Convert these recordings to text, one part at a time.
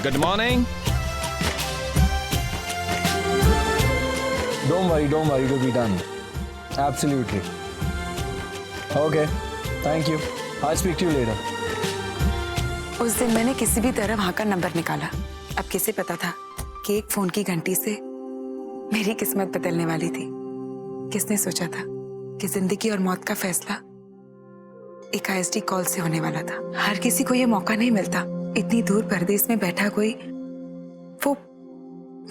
Good morning. Don't worry, it'll be done. Absolutely. Okay, thank you. I'll speak to you later. उस दिन मैंने किसी भी तरह वहां का नंबर निकाला। अब किसे पता था कि एक फोन की घंटी से मेरी किस्मत बदलने वाली थी। किसने सोचा था कि जिंदगी और मौत का फैसला एक ISD कॉल से होने वाला था। हर किसी को ये मौका नहीं मिलता। इतनी दूर परदेश में बैठा कोई वो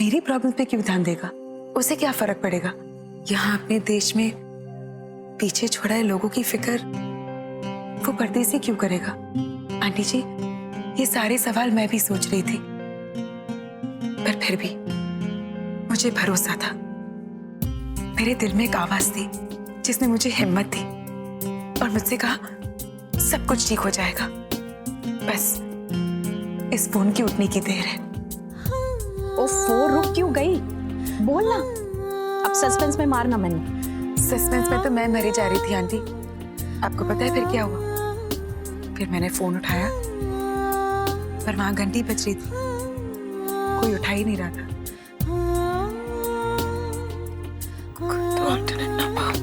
मेरी प्रॉब्लम पे क्यों ध्यान देगा? उसे क्या फर्क पड़ेगा? यहाँ अपने देश में पीछे छोड़ा है लोगों की फिक्र वो परदेसी क्यों करेगा? आंटी जी, ये सारे सवाल मैं भी सोच रही थी, पर फिर भी मुझे भरोसा था। मेरे दिल में एक आवाज थी जिसने मुझे हिम्मत दी और मुझसे कहा सब कुछ ठीक हो जाएगा। बस इस फोन की उठने की देर है। ओफो, रुक क्यों गई? बोल ना, अब सस्पेंस में मारना मैंने। सस्पेंस में तो मैं मरी जा रही थी आंटी। आपको पता है फिर क्या हुआ? फिर मैंने फोन उठाया पर वहां घंटी बज रही थी, कोई उठा ही नहीं रहा था। Alternate number.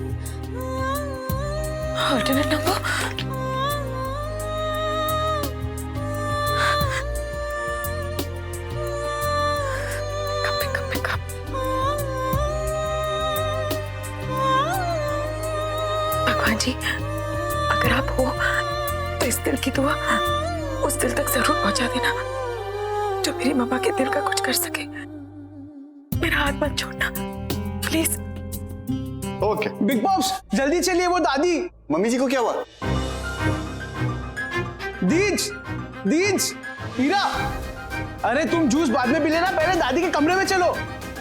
भगवान जी, अगर आप हो तो इस दिल की दुआ उस दिल तक जरूर पहुंचा देना जो मेरी मम्मा के दिल का कुछ कर सके। मेरा हाथ मत छोड़ना प्लीज। ओके। बिग बॉस, जल्दी चलिए, वो दादी। मम्मी जी को क्या हुआ? दीज, हीरा, अरे तुम जूस बाद में पी लेना, पहले दादी के कमरे में चलो।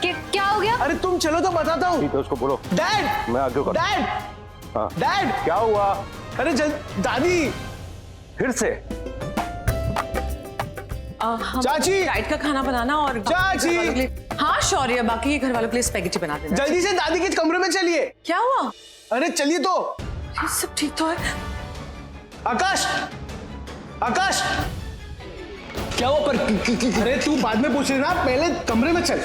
क्या हो गया? अरे तुम चलो तो बताता हूँ। ठीक है, उसको बोलो। डैड, मैं आगे कर। डैड, हाँ। डैड, क्या हुआ? अरे दादी, फिर से? हम चाची! डाइट का खाना बनाना और चाची! घर वालों के लिए, हाँ श्योर, बाकी के घर वालों के लिए स्पेगेटी बना देना। जल्दी से दादी के कमरे में चलिए। क्या हुआ? अरे चलिए तो। ये सब ठीक तो है। आकाश, क्या हुआ? पर अरे तू बाद में पूछ लेना, पहले कमरे में चल।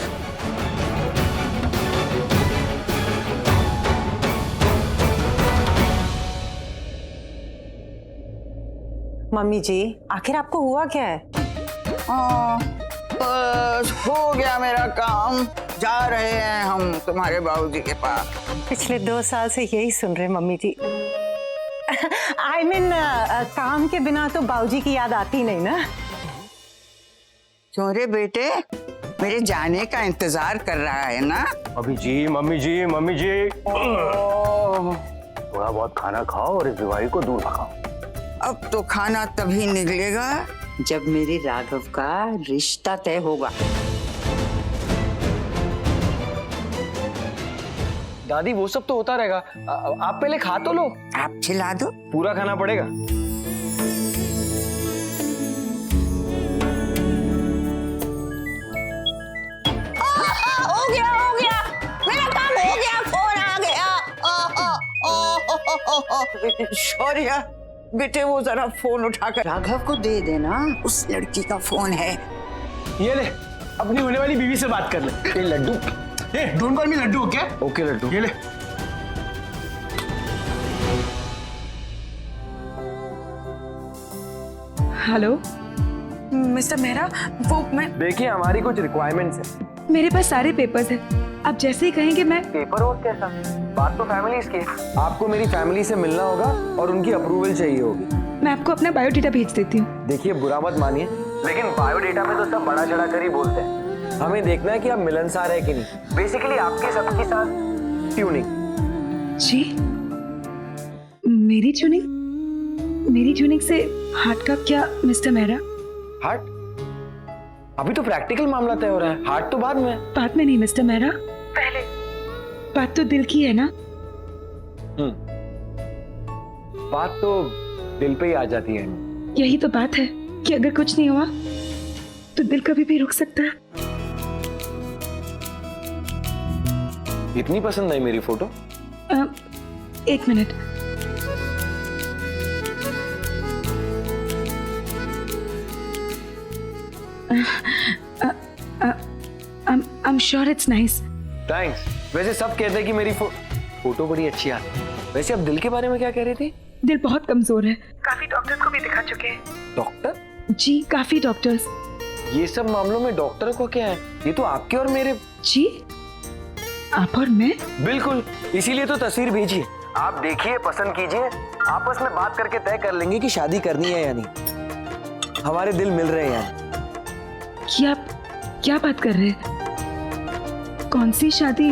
मम्मी जी, आखिर आपको हुआ क्या है? बस हो गया मेरा काम। जा रहे हैं हम तुम्हारे बाबूजी के पास। पिछले 2 साल से यही सुन रहे मम्मी जी। I mean, काम के बिना तो बाबूजी की याद आती नहीं ना। क्यों रे बेटे, मेरे जाने का इंतजार कर रहा है ना? मम्मी जी थोड़ा बहुत खाना खाओ और इस बीमारी को दूर भगाओ। अब तो खाना तभी निकलेगा जब मेरे राघव का रिश्ता तय होगा। दादी, वो सब तो होता रहेगा, आप पहले खा तो लो। आप खिला दो। पूरा खाना पड़ेगा। हो गया, मेरा काम हो गया, फोन आ गया। शौर्य बेटे, वो जरा फोन उठाकर राघव को दे देना, उस लड़की का फोन है। ये ले, अपनी होने वाली बीवी से बात कर ले। ये लड्डू, ये don't call me Laddu, okay? Okay Laddu, ये ले। हेलो मिस्टर मेहरा, वो मैं देखिए, हमारी कुछ रिक्वायरमेंट्स है। मेरे पास सारे पेपर्स हैं। आप जैसे ही कहेंगे मैं। पेपर और कैसा? बात तो फैमिलीज की है। आपको मेरी फैमिली से मिलना होगा और उनकी अप्रूवल चाहिए होगी। मैं आपको अपना बायोडेटा भेज देती हूँ। देखिए, बुरा मत मानिए, लेकिन बायोडेटा में तो सब बड़ा चढ़ा कर ही बोलते हैं। हमें देखना है कि आप मिलनसार है कि नहीं। बेसिकली आपके सबके साथ ट्यूनिंग। जी, मेरी ट्यूनिंग से हार्ट का क्या मिस्टर मेहरा? हार्ट? अभी तो प्रैक्टिकल मामला तय हो रहा है, हार्ट तो बाद में। बाद में नहीं मिस्टर मेहरा, पहले बात तो दिल की है ना। बात तो दिल पे ही आ जाती है। यही तो बात है कि अगर कुछ नहीं हुआ तो दिल कभी भी रुक सकता है। इतनी पसंद आई मेरी photo? 1 minute. I'm sure it's nice. Thanks. वैसे सब कहते हैं कि मेरी फोटो बड़ी अच्छी आती है। वैसे अब दिल के बारे में क्या कह रही थी? दिल बहुत कमजोर है, काफी डॉक्टर्स को भी दिखा चुके हैं। डॉक्टर? जी काफी डॉक्टर्स। ये सब मामलों में डॉक्टर को क्या है? ये तो आपके और मेरे। जी आप और मैं? बिल्कुल, इसीलिए तो तस्वीर भेजी। आप देखिए, पसंद कीजिए, आपस में बात करके तय कर लेंगे कि शादी करनी है या नहीं। हमारे दिल मिल रहे हैं यार। क्या बात कर रहे हैं? कौन सी शादी,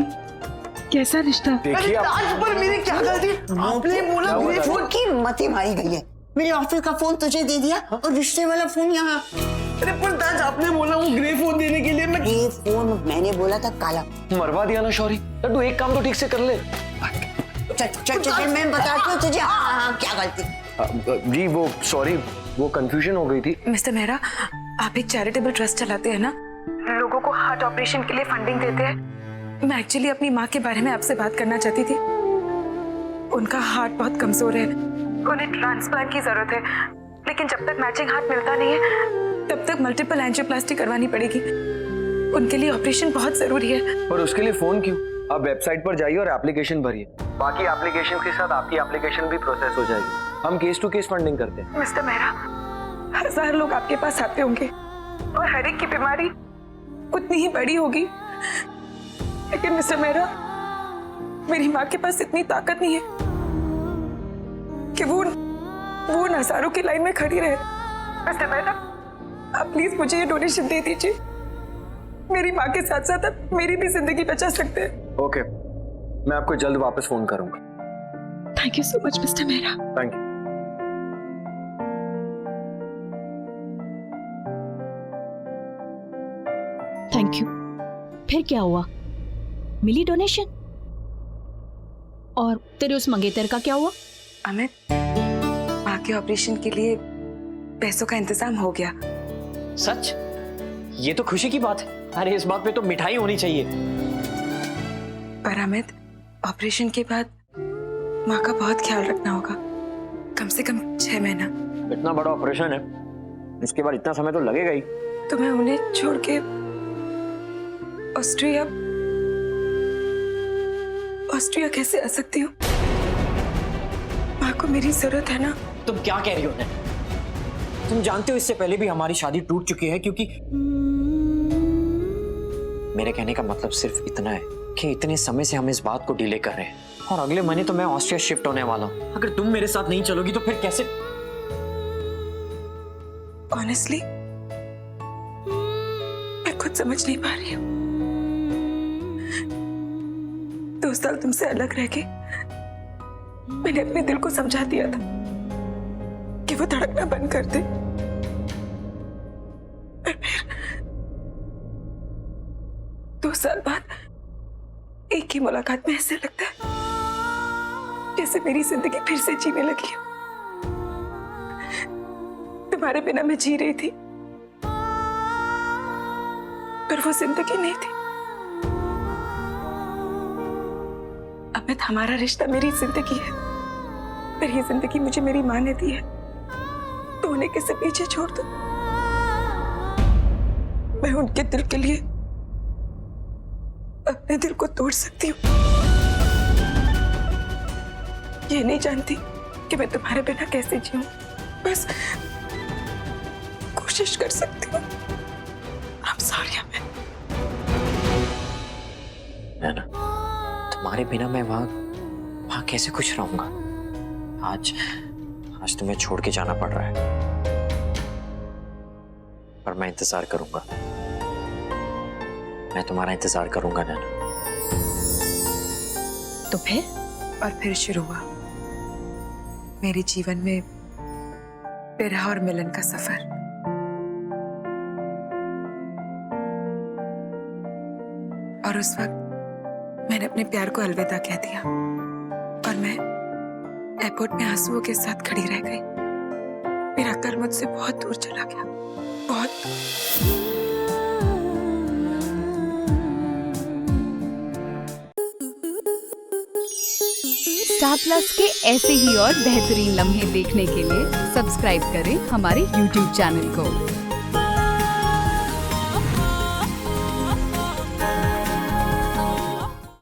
कैसा रिश्ता? देखिए आप। आज पर मेरी क्या गलती? आपने बोला क्या मेरे बता फोन की मती मारी गई है। मेरे ऑफिस का फोन तुझे दे दिया और रिश्ते वाला फोन यहाँ। अरे पर ताज, आपने बोला वो ग्रे फोन देने के लिए। मैं ग्रे फोन मैंने बोला था काला। मरवा दिया ना शौरी। तू एक काम तो ठीक से कर ले। चल मैं बताती हूँ तुझे। हाँ क्या गलती? जी वो सॉरी, वो कंफ्यूजन हो गई थी। मिस्टर मेहरा, आप एक चैरिटेबल ट्रस्ट चलाते हैं ना, लोगों को हार्ट ऑपरेशन के लिए फंडिंग देते हैं। मैं एक्चुअली अपनी माँ के बारे में आपसे बात करना चाहती थी। उनका हार्ट बहुत कमजोर है, उन्हें ट्रांसप्लांट की जरूरत है, लेकिन जब तक मैचिंग हार्ट मिलता नहीं है तब तक मल्टीपल एंजियोप्लास्टी करवानी पड़ेगी। उनके लिए ऑपरेशन बहुत जरूरी है। पर उसके लिए फोन क्यों? आप वेबसाइट पर जाइए और एप्लीकेशन भरिए। बाकी एप्लीकेशन के साथ आपकी एप्लीकेशन भी प्रोसेस हो जाएगी। हम केस टू केस फंडिंग करते हैं। मिस्टर मेहरा, 1000 लोग आपके पास आते होंगे और हर एक की बीमारी उतनी ही बड़ी होगी, लेकिन मिस्टर मेहरा, मेरी माँ के पास इतनी ताकत नहीं है कि वो उन हजारों की लाइन में खड़ी रहे। मिस्टर मेहरा, आप प्लीज मुझे ये डोनेशन दे दीजिए। मेरी माँ के साथ साथ आप मेरी भी जिंदगी बचा सकते हैं। ओके, मैं आपको जल्द वापस फोन करूंगा। Thank you so much mister Mehra. Thank you. Thank you. फिर क्या हुआ? मिली डोनेशन? और तेरे उस मंगेतर का क्या हुआ? अमित, माँ के ऑपरेशन के लिए पैसों का इंतजाम हो गया। सच? ये तो खुशी की बात है। अरे इस बात पे तो मिठाई होनी चाहिए। पर अमित, ऑपरेशन के बाद माँ का बहुत ख्याल रखना होगा, कम से कम 6 महीना। इतना बड़ा ऑपरेशन है, इसके बाद इतना समय तो लगेगा ही। तो मैं उन्हें छोड़ के ऑस्ट्रिया कैसे आ सकती हूँ? माँ को मेरी जरूरत है ना। तुम क्या कह रही हो? तुम जानते हो इससे पहले भी हमारी शादी टूट चुकी है, क्योंकि मेरे कहने का मतलब सिर्फ इतना है कि इतने समय से हम इस बात को डिले कर रहे हैं और अगले महीने तो मैं ऑस्ट्रिया शिफ्ट होने वाला हूँ। अगर तुम मेरे साथ नहीं चलोगी तो फिर कैसे? ऑनेस्टली मैं खुद समझ नहीं पा रही हूँ। 2 साल तुमसे अलग रह के मैंने अपने दिल को समझा दिया था कि वो धड़कना बंद कर दे, और फिर 2 साल बाद एक ही मुलाकात में ऐसे लगता है जैसे मेरी जिंदगी फिर से जीने लगी हो। तुम्हारे बिना मैं जी रही थी, पर वो जिंदगी नहीं थी। अमित, हमारा रिश्ता मेरी जिंदगी है, पर ये जिंदगी मुझे मेरी माँ ने दी है, तो उन्हें कैसे पीछे छोड़ दूं? मैं उनके दिल के लिए अपने दिल को तोड़ सकती हूँ। ये नहीं जानती कि मैं तुम्हारे बिना कैसे जीऊं, बस कोशिश कर सकती हूँ। I'm sorry Amit. नैना, तुम्हारे बिना मैं वहां कैसे खुश रहूंगा? आज तुम्हें छोड़ के जाना पड़ रहा है, पर मैं इंतजार करूंगा। मैं तुम्हारा इंतजार करूंगा नैना। तो फिर? और फिर शुरू हुआ मेरे जीवन में विरह और मिलन का सफर। और उस वक्त मैंने अपने प्यार को अलविदा कह दिया और मैं एयरपोर्ट में आंसुओं के साथ खड़ी रह गई। मेरा कल मुझसे बहुत दूर चला गया, बहुत। स्टार प्लस के ऐसे ही और बेहतरीन लम्हे देखने के लिए सब्सक्राइब करें हमारे YouTube चैनल को।